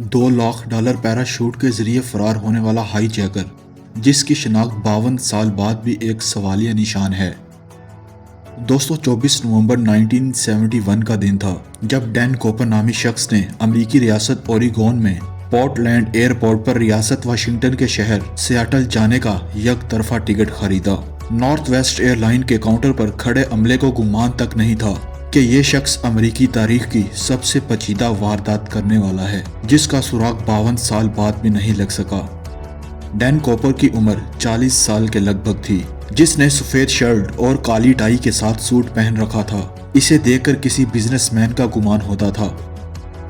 $2 lakh parachute के जरिए फरार होने वाला हाई जैकर, जिसकी शिनाख्त 52 साल बाद भी एक सवालिया निशान है। दोस्तों, 24 नवंबर 1971 का दिन था जब डैन कॉपर नामी शख्स ने अमेरिकी रियासत ओरिगोन में पोर्टलैंड एयरपोर्ट पर रियासत वाशिंगटन के शहर सियाटल जाने का एक तरफा टिकट खरीदा। नॉर्थ वेस्ट एयरलाइन के काउंटर पर खड़े अमले को गुमान तक नहीं था कि ये शख्स अमेरिकी तारीख की सबसे पेचीदा वारदात करने वाला है, जिसका सुराग 52 साल बाद भी नहीं लग सका। डैन कॉपर की उम्र 40 साल के लगभग थी, जिसने सफेद शर्ट और काली टाई के साथ सूट पहन रखा था। इसे देखकर किसी बिजनेसमैन का गुमान होता था।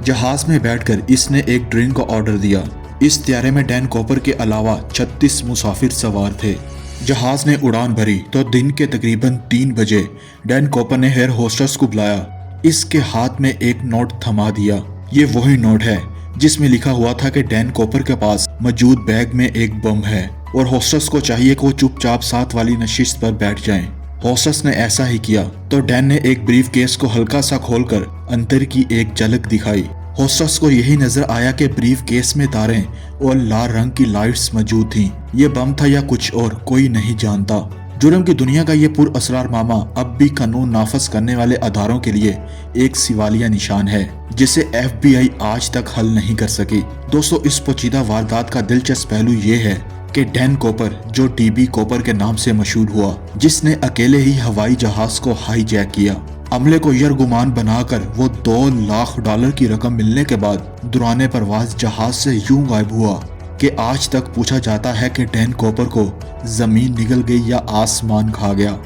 जहाज में बैठकर इसने एक ड्रिंक का ऑर्डर दिया। इस त्यारे में डैन कॉपर के अलावा 36 मुसाफिर सवार थे। जहाज ने उड़ान भरी तो दिन के तकरीबन 3 बजे डैन कॉपर ने एयर होस्टेस को बुलाया। इसके हाथ में एक नोट थमा दिया। ये वही नोट है जिसमें लिखा हुआ था कि डैन कॉपर के पास मौजूद बैग में एक बम है और होस्टेस को चाहिए कि वो चुपचाप साथ वाली नशिस्त पर बैठ जाएं। होस्टेस ने ऐसा ही किया तो डैन ने एक ब्रीफ केस को हल्का सा खोलकर अंदर की एक झलक दिखाई। होस्टेस को यही नजर आया कि ब्रीफ केस में तारें और लाल रंग की लाइट्स मौजूद थीं। ये बम था या कुछ और, कोई नहीं जानता। जुर्म की दुनिया का ये पुरअसरार मामा अब भी कानून नाफज करने वाले अदारों के लिए एक सिवालिया निशान है, जिसे FBI आज तक हल नहीं कर सकी। दोस्तों, इस पोचीदा वारदात का दिलचस्प पहलू ये है कि डैन कॉपर, जो DB कॉपर के नाम से मशहूर हुआ, जिसने अकेले ही हवाई जहाज को हाईजैक किया, अमले को यरगुमान बनाकर वो $2 लाख की रकम मिलने के बाद दौरान परवाज जहाज से यूं गायब हुआ कि आज तक पूछा जाता है कि डैन कॉपर को जमीन निगल गई या आसमान खा गया।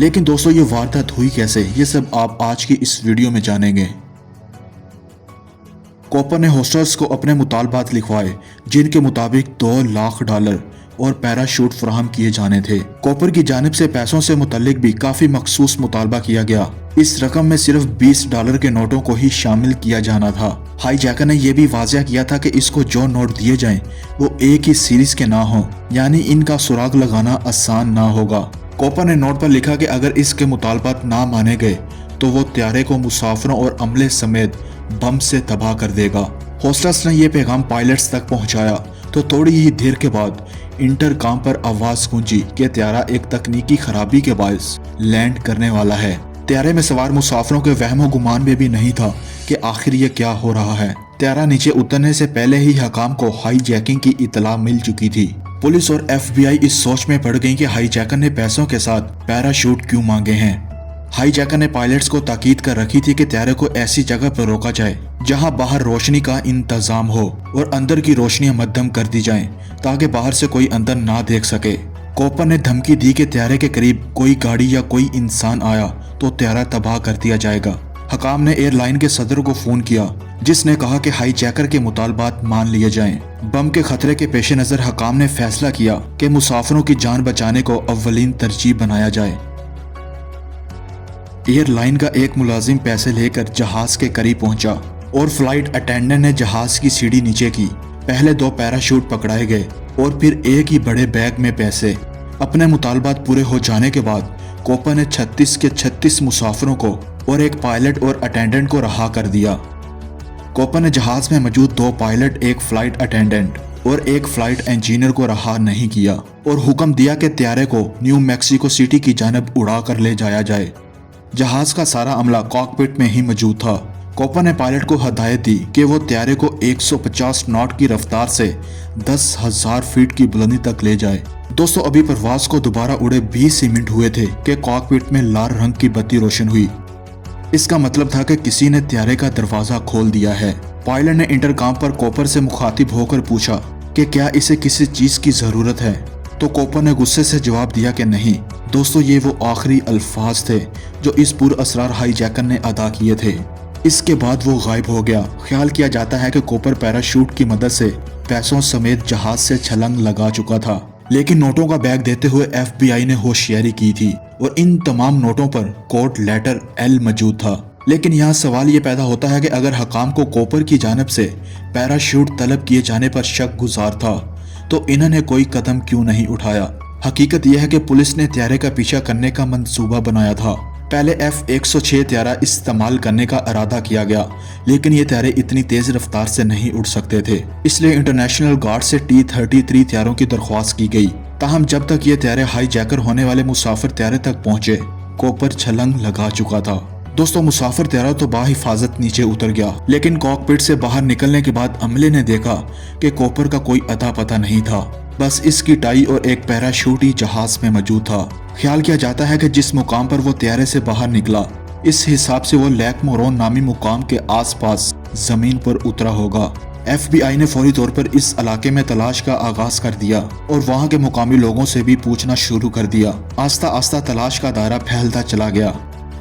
लेकिन दोस्तों, ये वारदात हुई कैसे, ये सब आप आज की इस वीडियो में जानेंगे। कॉपर ने होस्टर्स को अपने मुतालबात लिखवाए, जिनके मुताबिक $2 लाख और पैराशूट फराहम किए जाने थे। कॉपर की जानिब से पैसों से मुतल्लिक भी काफी मखसूस मुतालबा किया गया। इस रकम में सिर्फ $20 के नोटों को ही शामिल किया जाना था। हाईजैकर ने यह भी वाज़ेह किया था कि इसको जो नोट दिए जाएं वो एक ही सीरीज के ना हो, यानी इनका सुराग लगाना आसान ना होगा। कॉपर ने नोट पर लिखा कि अगर इसके मुतालबात ना माने गए तो वो त्यारे को मुसाफिरों और अमले समेत बम से तबाह कर देगा। होस्टेस ने यह पैगाम पायलट्स तक पहुंचाया तो थोड़ी ही देर के बाद इंटरकॉम पर आवाज गूंजी कि त्यारा एक तकनीकी खराबी के बायस लैंड करने वाला है। त्यारे में सवार मुसाफिरों के वहमो गुमान में भी नहीं था कि आखिर ये क्या हो रहा है। त्यारा नीचे उतरने से पहले ही हकाम को हाईजैकिंग की इतला मिल चुकी थी। पुलिस और FBI इस सोच में पड़ गई कि हाईजैकर ने पैसों के साथ पैराशूट क्यों मांगे हैं। हाईजैकर ने पायलट्स को ताकीद कर रखी थी कि त्यारे को ऐसी जगह पर रोका जाए जहां बाहर रोशनी का इंतजाम हो और अंदर की रोशनियां मध्यम कर दी जाएं, ताकि बाहर से कोई अंदर ना देख सके। कॉपर ने धमकी दी कि त्यारे के करीब कोई गाड़ी या कोई इंसान आया तो त्यारा तबाह कर दिया जाएगा। हकाम ने एयरलाइन के सदर को फोन किया, जिसने कहा कि हाईजैकर के मुतालबात मान लिए जाएं। बम के खतरे के पेश नजर हकाम ने फैसला किया कि मुसाफिरों की जान बचाने को अव्वलीन तरजीह बनाया जाए। एयरलाइन का एक मुलाजिम पैसे लेकर जहाज के करीब पहुंचा और फ्लाइट अटेंडेंट ने जहाज की सीढ़ी नीचे की। पहले 2 पैराशूट पकड़ाए गए और फिर एक ही बड़े बैग में पैसे। अपने मुतालबात पूरे हो जाने के बाद कॉपर ने 36 के 36 मुसाफिरों को और एक पायलट और अटेंडेंट को रहा कर दिया। कॉपर ने जहाज में मौजूद 2 पायलट, एक फ्लाइट अटेंडेंट और एक फ्लाइट इंजीनियर को रहा नहीं किया और हुक्म दिया कि त्यारे को न्यू मैक्सिको सिटी की जानब उड़ा कर ले जाया जाए। जहाज का सारा अमला कॉकपिट में ही मौजूद था। कॉपर ने पायलट को हदायत दी कि वो त्यारे को 150 नॉट की रफ्तार से 10,000 फीट की बुलंदी तक ले जाए। दोस्तों, अभी परवाज को दोबारा उड़े 20 मिनट हुए थे कि कॉकपिट में लाल रंग की बत्ती रोशन हुई। इसका मतलब था कि किसी ने त्यारे का दरवाजा खोल दिया है। पायलट ने इंटरकॉम पर कॉपर से मुखातिब होकर पूछा कि क्या इसे किसी चीज की जरूरत है, तो कॉपर ने गुस्से से जवाब दिया कि नहीं। दोस्तों, ये वो आखिरी अल्फाज थे जो इस पुरअसरार हाईजैकर ने अदा किए थे। इसके बाद वो गायब हो गया। ख्याल किया जाता है कि कॉपर पैराशूट की मदद से पैसों समेत जहाज से छलांग लगा चुका था, लेकिन नोटों का बैग देते हुए FBI ने होशियारी की थी और इन तमाम नोटों पर कोड लेटर L मौजूद था। लेकिन यहाँ सवाल ये पैदा होता है कि अगर हकाम को कॉपर की जानिब से पैराशूट तलब किए जाने पर शक गुजार था तो इन्होंने कोई कदम क्यों नहीं उठाया। हकीकत यह है कि पुलिस ने त्यारे का पीछा करने का मंसूबा बनाया था پہلے F-106 طیارہ استعمال کرنے کا ارادہ کیا گیا، لیکن یہ طیارے اتنی تیز رفتار سے نہیں اڑ سکتے تھے، اس لیے انٹرنیشنل گارڈ سے T-33 طیاروں کی درخواست کی گئی۔ تاہم جب تک یہ طیارے ہائی جیکر ہونے والے مسافر طیارے تک پہنچے، کوپر چھلنگ لگا چکا تھا۔ دوستو مسافر طیارہ تو بحفاظت نیچے اتر گیا، لیکن کاکپٹ سے باہر نکلنے کے بعد عملے نے دیکھا کہ کوپر کا کوئی اتا پتہ نہیں تھا، بس اس کی ٹائی اور ایک پیراشوٹ ہی جہاز میں موجود تھا۔ خیال کیا جاتا ہے کہ جس مقام پر وہ طیارے سے باہر نکلا، اس حساب سے وہ لیک مورون نامی مقام کے آس پاس زمین پر اترا ہوگا۔ FBI نے فوری طور پر اس علاقے میں تلاش کا آغاز کر دیا اور وہاں کے مقامی لوگوں سے بھی پوچھنا شروع کر دیا۔ آہستہ آہستہ تلاش کا دائرہ پھیلتا چلا گیا،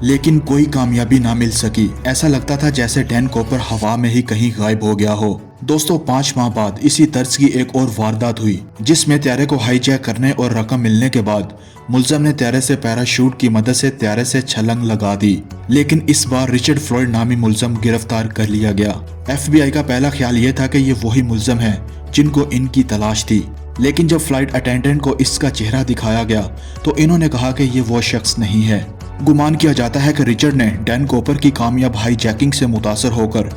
لیکن کوئی کامیابی نہ مل سکی۔ ایسا لگتا تھا جیسے ڈین کوپر ہوا میں ہی کہیں غائب ہو گیا ہو۔ دوستو 5 ماہ بعد اسی طرز کی ایک اور واردات ہوئی، جس میں طیارے کو ہائی جیک کرنے اور رقم ملنے کے بعد ملزم نے طیارے سے پیراشوٹ کی مدد سے طیارے سے چھلنگ لگا دی، لیکن اس بار رچرڈ فلوئڈ نامی ملزم گرفتار کر لیا گیا۔ FBI کا پہلا خیال یہ تھا کہ یہ وہی ملزم ہیں جن کو ان کی تلاش تھی، لیکن جب فلائٹ اٹینڈنٹ کو اس کا چہرہ دکھایا گیا تو انہوں نے کہا کہ یہ وہ شخص نہیں ہے۔ گمان کیا جاتا ہے کہ رچرڈ نے ڈین کوپر کی کامیاب ہائی جیکنگ سے متاثر ہو کر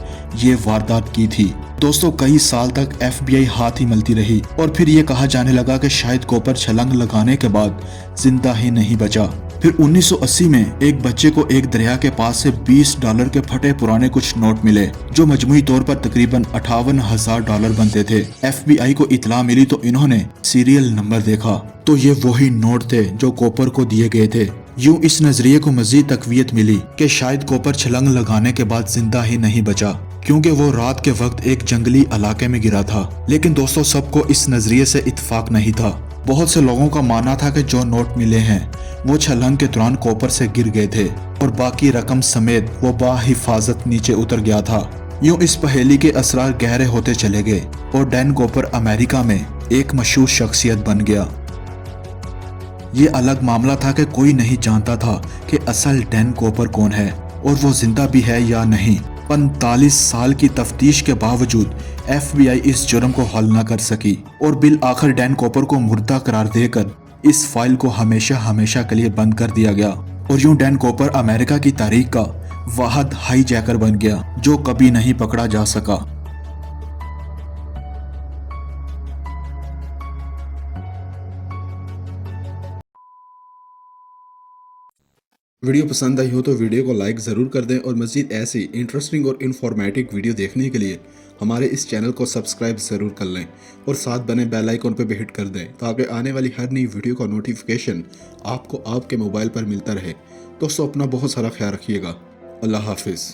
یہ واردات کی تھی۔ دوستو کئی سال تک FBI ہاتھ ہی ملتی رہی اور پھر یہ کہا جانے لگا کہ شاید کوپر چھلنگ لگانے کے بعد زندہ ہی نہیں بچا۔ پھر 1980 میں ایک بچے کو ایک دریا کے پاس سے $20 کے پھٹے پرانے کچھ نوٹ ملے، جو مجموعی طور پر تقریباً $58,000 بنتے تھے۔ FBI کو اطلاع ملی تو انہوں نے سیریل نمبر دیکھا تو یہ وہی نوٹ تھے جو کوپر کو دیے گئے تھے۔ یوں اس نظریے کو مزید تقویت ملی کہ شاید کوپر چھلنگ لگانے کے بعد زندہ ہی نہیں بچا، کیونکہ وہ رات کے وقت ایک جنگلی علاقے میں گرا تھا۔ لیکن دوستو سب کو اس نظریے سے اتفاق نہیں تھا۔ بہت سے لوگوں کا ماننا تھا کہ جو نوٹ ملے ہیں وہ چھلنگ کے دوران کوپر سے گر گئے تھے اور باقی رقم سمیت وہ بحفاظت نیچے اتر گیا تھا۔ یوں اس پہیلی کے اسرار گہرے ہوتے چلے گئے اور ڈین کوپر امریکہ میں ایک مشہور شخصیت بن گیا۔ یہ الگ معاملہ تھا کہ کوئی نہیں جانتا تھا کہ اصل ڈین کوپر کون ہے اور وہ زندہ بھی ہے یا نہیں۔ 45 سال کی تفتیش کے باوجود FBI اس جرم کو حل نہ کر سکی اور بالآخر ڈین کوپر کو مردہ قرار دے کر اس فائل کو ہمیشہ ہمیشہ کے لیے بند کر دیا گیا، اور یوں ڈین کوپر امریکہ کی تاریخ کا واحد ہائی جیکر بن گیا جو کبھی نہیں پکڑا جا سکا۔ ویڈیو پسند آئی ہو تو ویڈیو کو لائک ضرور کر دیں اور مزید ایسی انٹرسٹنگ اور انفارمیٹو ویڈیو دیکھنے کے لیے ہمارے اس چینل کو سبسکرائب ضرور کر لیں اور ساتھ بنے بیل آئیکن پہ بھی ہٹ کر دیں تاکہ آنے والی ہر نئی ویڈیو کا نوٹیفیکیشن آپ کو آپ کے موبائل پر ملتا رہے۔ دوستو اپنا بہت سارا خیال رکھیے گا۔ اللہ حافظ۔